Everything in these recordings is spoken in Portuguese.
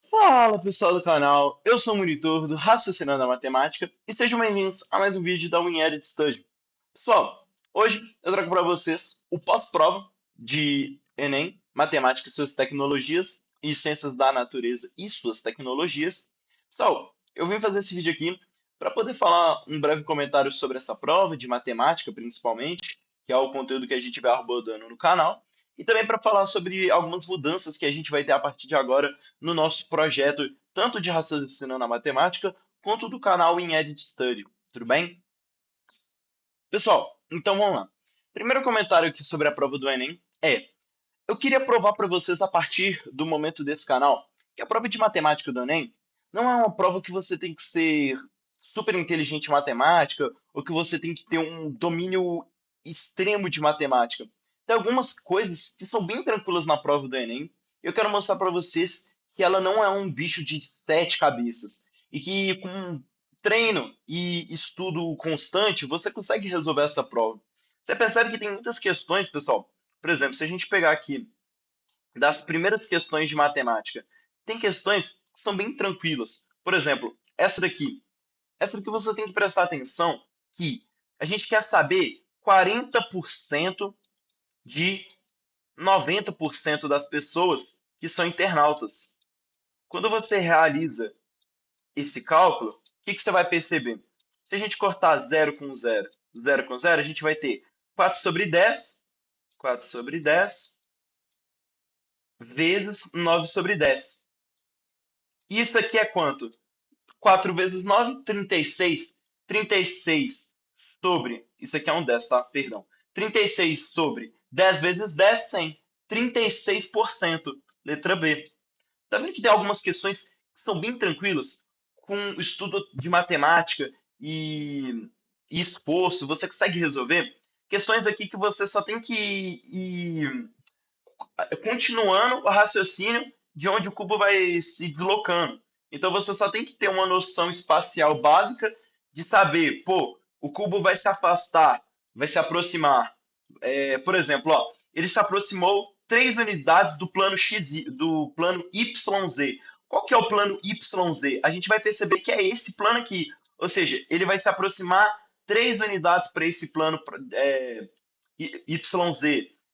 Fala pessoal do canal, eu sou o Monitor do Raciocinando a Matemática e sejam bem-vindos a mais um vídeo da Unidade Study. Pessoal, hoje eu trago para vocês o pós-prova de Enem, Matemática e suas tecnologias e Ciências da Natureza e suas tecnologias. Pessoal, eu vim fazer esse vídeo aqui para poder falar um breve comentário sobre essa prova de matemática, principalmente, que é o conteúdo que a gente vai abordando no canal, e também para falar sobre algumas mudanças que a gente vai ter a partir de agora no nosso projeto, tanto de raciocinando a matemática, quanto do canal em Edit Study. Tudo bem? Pessoal, então vamos lá. Primeiro comentário aqui sobre a prova do Enem é: eu queria provar para vocês a partir do momento desse canal que a prova de matemática do Enem não é uma prova que você tem que ser super inteligente em matemática ou que você tem que ter um domínio extremo de matemática. Tem algumas coisas que são bem tranquilas na prova do Enem. Eu quero mostrar para vocês que ela não é um bicho de sete cabeças e que com treino e estudo constante você consegue resolver essa prova. Você percebe que tem muitas questões, pessoal. Por exemplo, se a gente pegar aqui das primeiras questões de matemática, tem questões que são bem tranquilas. Por exemplo, essa daqui. Essa daqui você tem que prestar atenção que a gente quer saber 40% de 90% das pessoas que são internautas. Quando você realiza esse cálculo, o que você vai perceber? Se a gente cortar zero com zero, zero com zero, a gente vai ter 4 sobre 10, 4 sobre 10 vezes 9 sobre 10. E isso aqui é quanto? 4 vezes 9, 36. 36 sobre. Isso aqui é um 10, tá? Perdão. 36 sobre 10 vezes 10, 100. 36%. Letra B. Tá vendo que tem algumas questões que são bem tranquilas? Com o estudo de matemática e esforço, você consegue resolver? Questões aqui que você só tem que ir continuando o raciocínio de onde o cubo vai se deslocando. Então você só tem que ter uma noção espacial básica de saber, pô, o cubo vai se afastar, vai se aproximar. Por exemplo, ó, ele se aproximou 3 unidades do plano x, do plano YZ. Qual que é o plano YZ? A gente vai perceber que é esse plano aqui. Ou seja, ele vai se aproximar 3 unidades para esse plano YZ.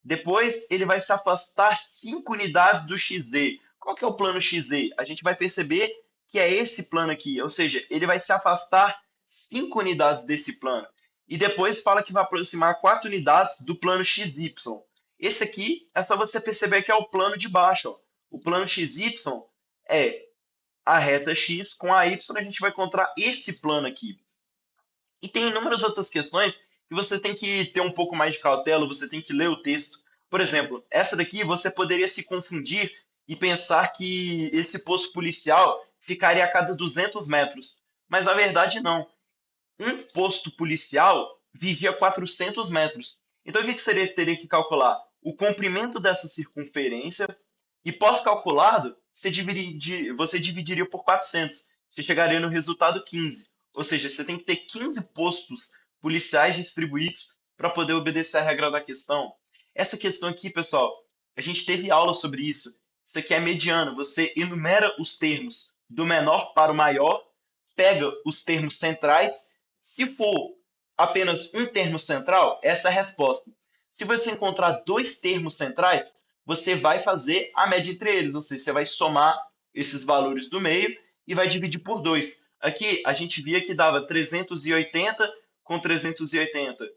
Depois ele vai se afastar 5 unidades do XZ. Qual que é o plano XZ? A gente vai perceber que é esse plano aqui, ou seja, ele vai se afastar 5 unidades desse plano. E depois fala que vai aproximar 4 unidades do plano XY. Esse aqui é só você perceber que é o plano de baixo. Ó. O plano XY é a reta X com a Y, a gente vai encontrar esse plano aqui. E tem inúmeras outras questões que você tem que ter um pouco mais de cautela, você tem que ler o texto. Por exemplo, essa daqui você poderia se confundir e pensar que esse posto policial ficaria a cada 200 metros. Mas na verdade não. Um posto policial vivia 400 metros. Então o que você teria que calcular? O comprimento dessa circunferência e pós-calculado, você dividiria por 400. Você chegaria no resultado 15. Ou seja, você tem que ter 15 postos policiais distribuídos para poder obedecer a regra da questão. Essa questão aqui, pessoal, a gente teve aula sobre isso. Isso aqui é mediano. Você enumera os termos do menor para o maior, pega os termos centrais. Se for apenas um termo central, essa é a resposta. Se você encontrar dois termos centrais, você vai fazer a média entre eles, ou seja, você vai somar esses valores do meio e vai dividir por 2. Aqui a gente via que dava 380 com 380.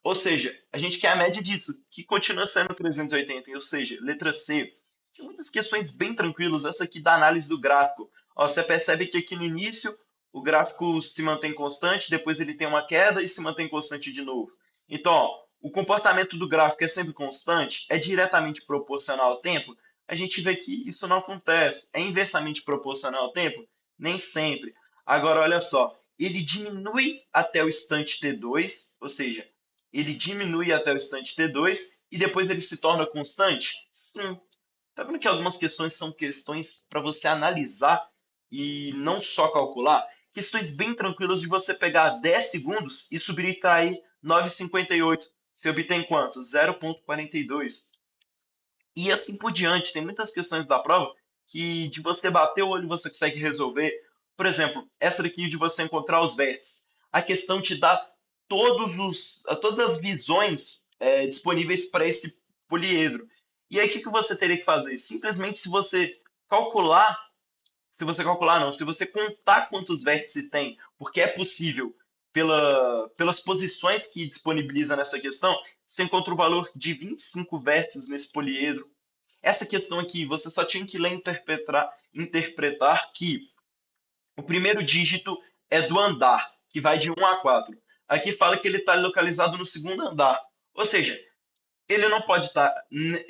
Ou seja, a gente quer a média disso, que continua sendo 380, ou seja, letra C. Tinha muitas questões bem tranquilas, essa aqui da análise do gráfico. Ó, você percebe que aqui no início o gráfico se mantém constante, depois ele tem uma queda e se mantém constante de novo. Então, ó, o comportamento do gráfico é sempre constante, é diretamente proporcional ao tempo. A gente vê que isso não acontece. É inversamente proporcional ao tempo? Nem sempre. Agora, olha só, ele diminui até o instante T2, ou seja, ele diminui até o instante T2 e depois ele se torna constante? Sim. Tá vendo que algumas questões são questões para você analisar e não só calcular? Questões bem tranquilas de você pegar 10 segundos e subtrair 9,58. Você obtém quanto? 0,42. E assim por diante. Tem muitas questões da prova que de você bater o olho você consegue resolver. Por exemplo, essa daqui de você encontrar os vértices. A questão te dá todas as visões disponíveis para esse poliedro. E aí, o que que você teria que fazer? Simplesmente, calcular, se você contar quantos vértices tem, porque é possível, pelas posições que disponibiliza nessa questão, você encontra o valor de 25 vértices nesse poliedro. Essa questão aqui, você só tinha que ler e interpretar que o primeiro dígito é do andar, que vai de 1 a 4. Aqui fala que ele está localizado no segundo andar. Ou seja, ele não pode estar.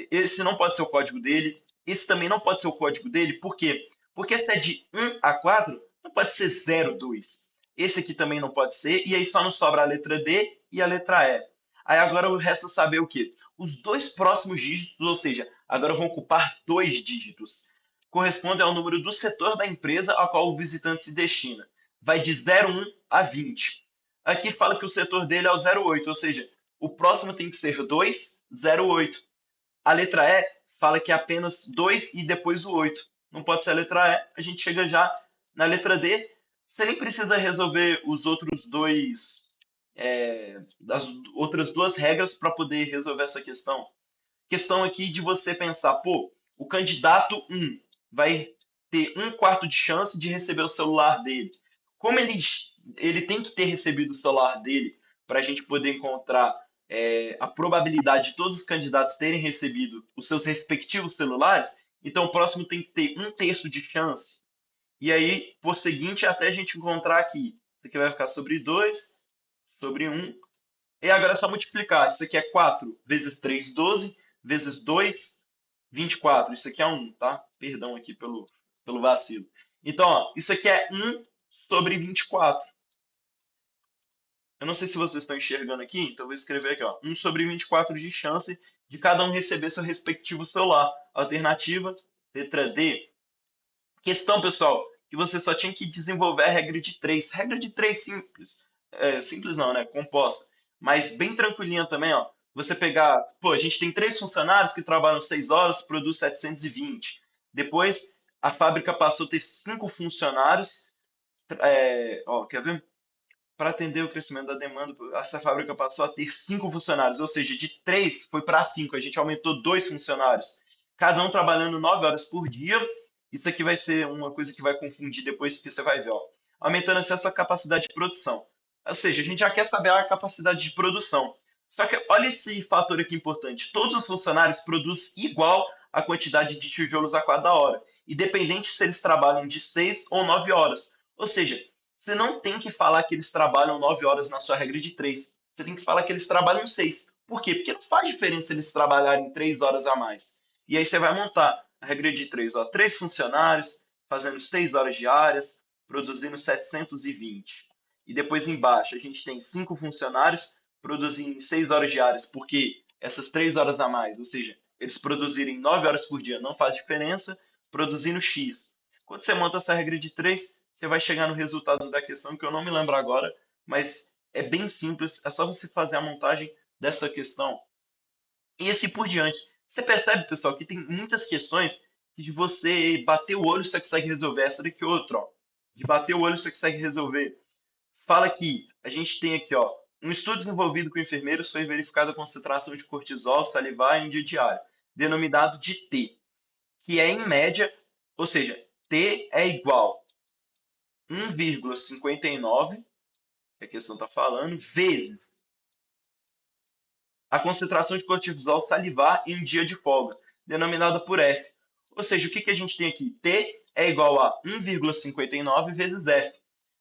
Esse não pode ser o código dele. Esse também não pode ser o código dele. Por quê? Porque se é de 1 a 4, não pode ser 0, 2. Esse aqui também não pode ser. E aí só nos sobra a letra D e a letra E. Aí agora resta saber o quê? Os dois próximos dígitos, ou seja, agora vão ocupar dois dígitos. Correspondem ao número do setor da empresa ao qual o visitante se destina. Vai de 01 a 20. Aqui fala que o setor dele é o 08, ou seja, o próximo tem que ser 208. A letra E fala que é apenas 2 e depois o 8. Não pode ser a letra E. A gente chega já na letra D. Você nem precisa resolver os outros dois, as outras duas regras para poder resolver essa questão. Questão aqui de você pensar, pô, o candidato 1 vai ter 1/4 de chance de receber o celular dele. Como ele tem que ter recebido o celular dele para a gente poder encontrar a probabilidade de todos os candidatos terem recebido os seus respectivos celulares, então o próximo tem que ter 1/3 de chance. E aí, por seguinte, até a gente encontrar aqui. Isso aqui vai ficar sobre 2, sobre 1. E agora é só multiplicar. Isso aqui é 4 vezes 3, 12, vezes 2, 24. Isso aqui é 1, tá? Perdão aqui pelo vacilo. Então, ó, isso aqui é 1 sobre 24. Eu não sei se vocês estão enxergando aqui, então eu vou escrever aqui, ó. 1 sobre 24 de chance de cada um receber seu respectivo celular. Alternativa, letra D. Questão, pessoal, que você só tinha que desenvolver a regra de 3. Regra de 3 simples. Simples não, né? Composta. Mas bem tranquilinha também, ó. Você pegar, pô, a gente tem 3 funcionários que trabalham 6 horas, produz 720. Depois, a fábrica passou a ter 5 funcionários. Ó, quer ver? Para atender o crescimento da demanda, essa fábrica passou a ter 5 funcionários, ou seja, de 3 foi para 5. A gente aumentou 2 funcionários, cada um trabalhando 9 horas por dia. Isso aqui vai ser uma coisa que vai confundir depois que você vai ver, ó. Aumentando assim a sua capacidade de produção. Ou seja, a gente já quer saber a capacidade de produção. Só que olha esse fator aqui importante. Todos os funcionários produzem igual a quantidade de tijolos a cada hora, independente se eles trabalham de 6 ou 9 horas. Ou seja, você não tem que falar que eles trabalham 9 horas na sua regra de 3. Você tem que falar que eles trabalham 6. Por quê? Porque não faz diferença eles trabalharem 3 horas a mais. E aí você vai montar a regra de 3. Ó, 3 funcionários fazendo 6 horas diárias, produzindo 720. E depois embaixo a gente tem 5 funcionários produzindo 6 horas diárias, porque essas 3 horas a mais, ou seja, eles produzirem 9 horas por dia não faz diferença, produzindo X. Quando você monta essa regra de 3, você vai chegar no resultado da questão, que eu não me lembro agora, mas é bem simples, é só você fazer a montagem dessa questão. E assim por diante. Você percebe, pessoal, que tem muitas questões que de você bater o olho você consegue resolver. Essa daqui é outra, ó. De bater o olho você consegue resolver. Fala que a gente tem aqui, ó, um estudo desenvolvido com enfermeiros foi verificada a concentração de cortisol salivar em um dia diário, denominado de T, que é em média, ou seja, T é igual 1,59, que a questão está falando, vezes a concentração de cortisol salivar em um dia de folga, denominada por F. Ou seja, o que a gente tem aqui? T é igual a 1,59 vezes F.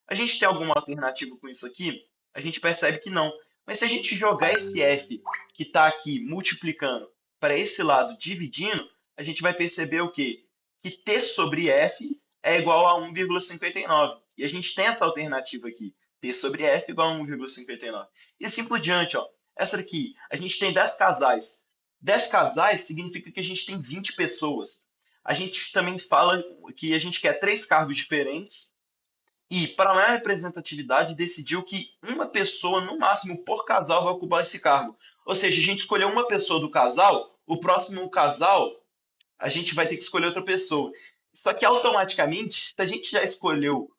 A gente tem alguma alternativa com isso aqui? A gente percebe que não. Mas se a gente jogar esse F que está aqui multiplicando para esse lado dividindo, a gente vai perceber o quê? Que T sobre F é igual a 1,59. E a gente tem essa alternativa aqui. T sobre F igual a 1,59. E assim por diante, ó. Essa daqui, a gente tem 10 casais. 10 casais significa que a gente tem 20 pessoas. A gente também fala que a gente quer 3 cargos diferentes e, para maior representatividade, decidiu que uma pessoa, no máximo, por casal, vai ocupar esse cargo. Ou seja, a gente escolheu uma pessoa do casal, o próximo casal, a gente vai ter que escolher outra pessoa. Só que automaticamente, se a gente já escolheu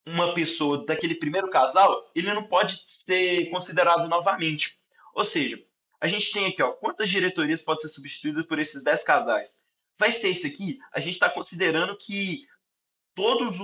uma pessoa daquele primeiro casal, ele não pode ser considerado novamente. Ou seja, a gente tem aqui, ó, quantas diretorias podem ser substituídas por esses 10 casais? Vai ser esse aqui? A gente está considerando que todos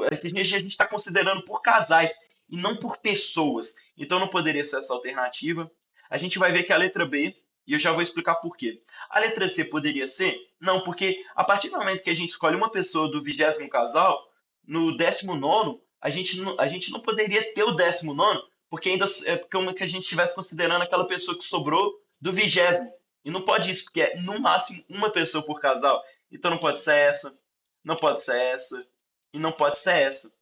a gente está considerando por casais e não por pessoas. Então não poderia ser essa alternativa. A gente vai ver que a letra B, e eu já vou explicar por quê. A letra C poderia ser? Não, porque a partir do momento que a gente escolhe uma pessoa do 20º casal, no 19º, a gente não poderia ter o 19º, porque ainda é como que a gente estivesse considerando aquela pessoa que sobrou do 20º. E não pode isso, porque é no máximo uma pessoa por casal. Então não pode ser essa, não pode ser essa e não pode ser essa.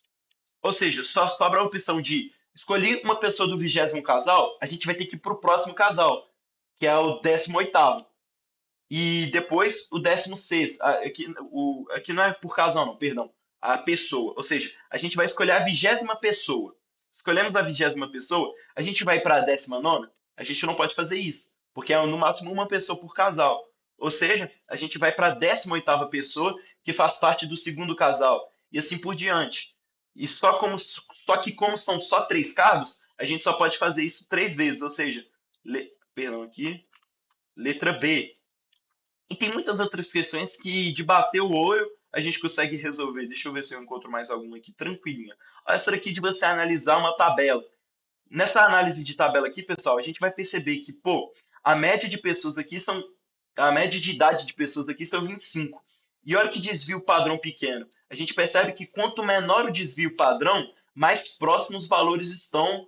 Ou seja, só sobra a opção de escolher uma pessoa do 20º casal, a gente vai ter que ir para o próximo casal, que é o 18º. E depois o 16º. Aqui não é por casal, não, perdão. A pessoa. Ou seja, a gente vai escolher a 20ª pessoa. Escolhemos a 20ª pessoa, a gente vai para a 19ª? A gente não pode fazer isso, porque é no máximo uma pessoa por casal. Ou seja, a gente vai para a 18ª pessoa, que faz parte do segundo casal. E assim por diante. E só que como são só 3 cargos, a gente só pode fazer isso 3 vezes. Ou seja, perdão aqui, letra B. E tem muitas outras questões que, de bater o olho, a gente consegue resolver. Deixa eu ver se eu encontro mais alguma aqui tranquilinha. Olha essa daqui de você analisar uma tabela. Nessa análise de tabela aqui, pessoal, a gente vai perceber que, pô, a média de pessoas aqui são. A média de idade de pessoas aqui são 25. E olha que desvio padrão pequeno. A gente percebe que quanto menor o desvio padrão, mais próximos os valores estão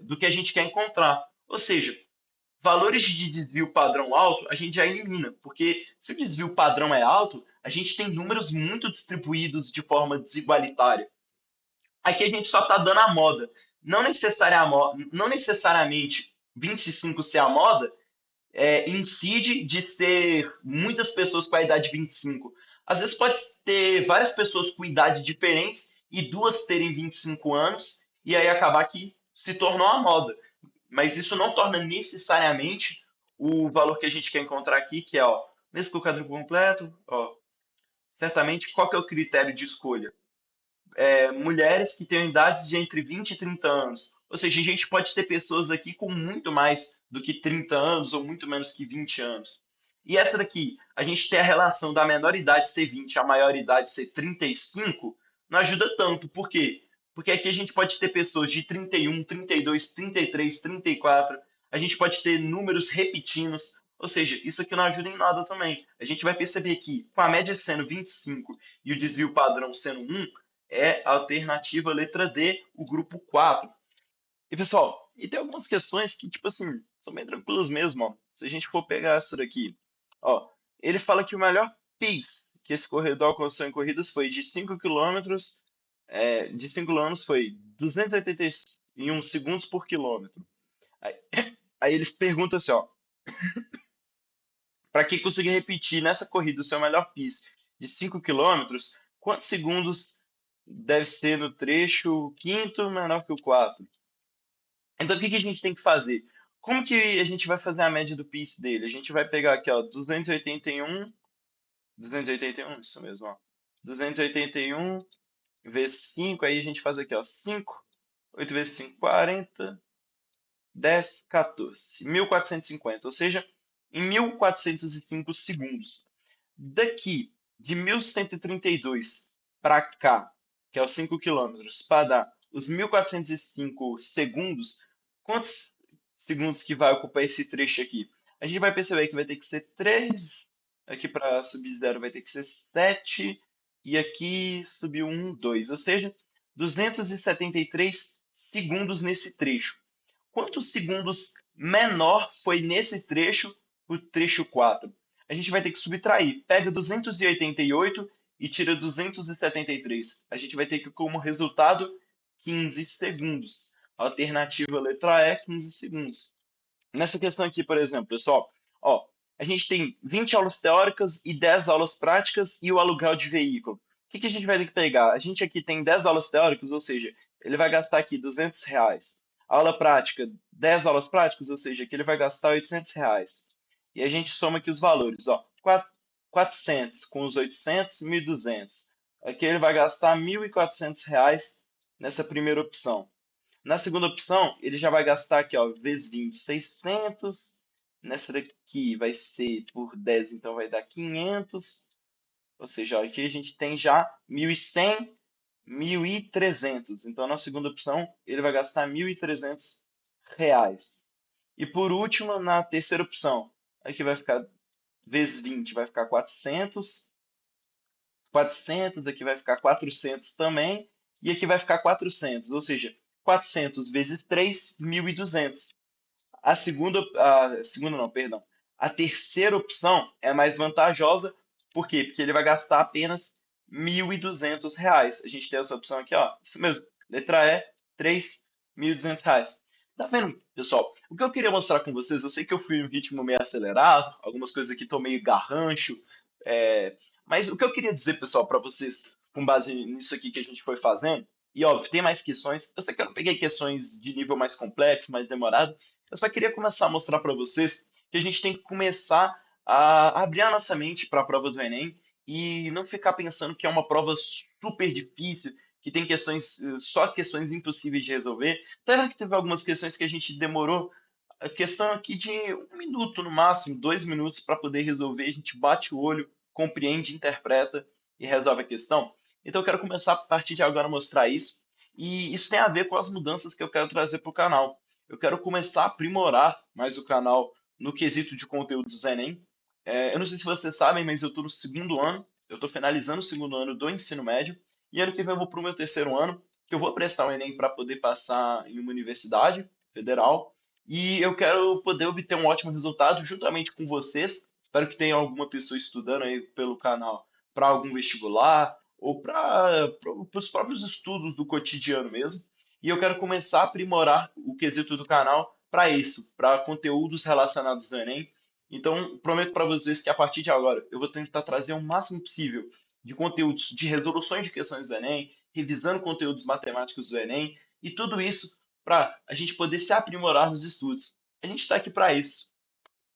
do que a gente quer encontrar. Ou seja, valores de desvio padrão alto a gente já elimina, porque se o desvio padrão é alto, a gente tem números muito distribuídos de forma desigualitária. Aqui a gente só está dando a moda. Não necessariamente 25 ser a moda incide de ser muitas pessoas com a idade de 25. Às vezes pode ter várias pessoas com idade diferentes e duas terem 25 anos e aí acabar que se tornou a moda. Mas isso não torna necessariamente o valor que a gente quer encontrar aqui, que é, ó, mesmo com o quadrúplo completo, ó, certamente qual que é o critério de escolha? Mulheres que têm idades de entre 20 e 30 anos. Ou seja, a gente pode ter pessoas aqui com muito mais do que 30 anos ou muito menos que 20 anos. E essa daqui, a gente tem a relação da menor idade ser 20, a maior idade ser 35, não ajuda tanto. Por quê? Porque aqui a gente pode ter pessoas de 31, 32, 33, 34, a gente pode ter números repetidos, ou seja, isso aqui não ajuda em nada também. A gente vai perceber que, com a média sendo 25 e o desvio padrão sendo 1, é a alternativa letra D, o grupo 4. E pessoal, e tem algumas questões que, tipo assim, são bem tranquilas mesmo, ó. Se a gente for pegar essa daqui, ó, ele fala que o melhor pace que esse corredor alcançou em corridas foi de 5 quilômetros, de 5 quilômetros foi 281 segundos por quilômetro. Aí, aí ele pergunta assim, ó, para quem conseguir repetir nessa corrida o seu melhor pace de 5 quilômetros, quantos segundos deve ser no trecho quinto menor que o 4? Então, o que que a gente tem que fazer? Como que a gente vai fazer a média do pace dele? A gente vai pegar aqui, ó, 281, isso mesmo, ó. 281 vezes 5, aí a gente faz aqui, ó, 5, 8 vezes 5, 40, 10, 14, 1450, ou seja, em 1405 segundos. Daqui de 1132 para cá, que é os 5 quilômetros, para dar os 1405 segundos, quantos segundos que vai ocupar esse trecho aqui? A gente vai perceber que vai ter que ser 3, aqui para subir 0 vai ter que ser 7, e aqui subiu 1, 2, ou seja, 273 segundos nesse trecho. Quantos segundos menor foi nesse trecho, o trecho 4? A gente vai ter que subtrair. Pega 288 e tira 273. A gente vai ter que, como resultado, 15 segundos. Alternativa letra E, 15 segundos. Nessa questão aqui, por exemplo, pessoal, ó, a gente tem 20 aulas teóricas e 10 aulas práticas e o aluguel de veículo. O que que a gente vai ter que pegar? A gente aqui tem 10 aulas teóricas, ou seja, ele vai gastar aqui R$ 200. Aula prática, 10 aulas práticas, ou seja, que ele vai gastar R$ 800. E a gente soma aqui os valores, ó. 400 com os 800, 1.200. Aqui ele vai gastar R$ 1.400 nessa primeira opção. Na segunda opção, ele já vai gastar aqui, ó, vezes 20, 600. Nessa daqui vai ser por 10, então vai dar 500. Ou seja, ó, aqui a gente tem já 1.100, 1.300. Então, na segunda opção, ele vai gastar R$ 1.300. E por último, na terceira opção, aqui vai ficar vezes 20, vai ficar 400. 400, aqui vai ficar 400 também, e aqui vai ficar 400, ou seja, 400 vezes 3, 1.200. A segunda não, perdão. A terceira opção é mais vantajosa, por quê? Porque ele vai gastar apenas R$ 1.200. A gente tem essa opção aqui, ó, isso mesmo, letra E, 3.200 reais. Tá vendo, pessoal? O que eu queria mostrar com vocês, eu sei que eu fui em um ritmo meio acelerado, algumas coisas aqui estão meio garrancho, é, mas o que eu queria dizer, pessoal, para vocês, com base nisso aqui que a gente foi fazendo, e óbvio, tem mais questões, eu sei que eu não peguei questões de nível mais complexo, mais demorado, eu só queria começar a mostrar para vocês que a gente tem que começar a abrir a nossa mente para a prova do Enem e não ficar pensando que é uma prova super difícil, que tem questões, só questões impossíveis de resolver. Tá vendo que teve algumas questões que a gente demorou a questão aqui de 1 minuto no máximo, 2 minutos para poder resolver. A gente bate o olho, compreende, interpreta e resolve a questão. Então eu quero começar a partir de agora a mostrar isso. E isso tem a ver com as mudanças que eu quero trazer para o canal. Eu quero começar a aprimorar mais o canal no quesito de conteúdo do Enem. Eu não sei se vocês sabem, mas eu estou no segundo ano, eu estou finalizando o segundo ano do ensino médio, e ano que vem eu vou para o meu terceiro ano, que eu vou prestar o Enem para poder passar em uma universidade federal, e eu quero poder obter um ótimo resultado juntamente com vocês. Espero que tenha alguma pessoa estudando aí pelo canal para algum vestibular ou para os próprios estudos do cotidiano mesmo. E eu quero começar a aprimorar o quesito do canal para isso, para conteúdos relacionados ao Enem. Então, prometo para vocês que a partir de agora eu vou tentar trazer o máximo possível de conteúdos de resoluções de questões do Enem, revisando conteúdos matemáticos do Enem, e tudo isso para a gente poder se aprimorar nos estudos. A gente está aqui para isso.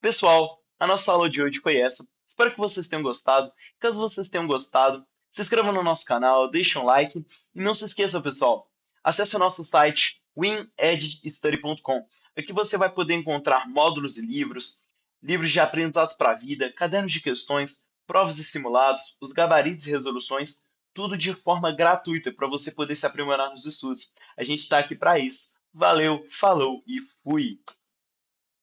Pessoal, a nossa aula de hoje foi essa. Espero que vocês tenham gostado. Caso vocês tenham gostado, se inscrevam no nosso canal, deixem um like e não se esqueça, pessoal, acesse o nosso site winedstudy.com. Aqui você vai poder encontrar módulos e livros, livros de aprendizados para a vida, cadernos de questões, provas e simulados, os gabaritos e resoluções, tudo de forma gratuita para você poder se aprimorar nos estudos. A gente está aqui para isso. Valeu, falou e fui!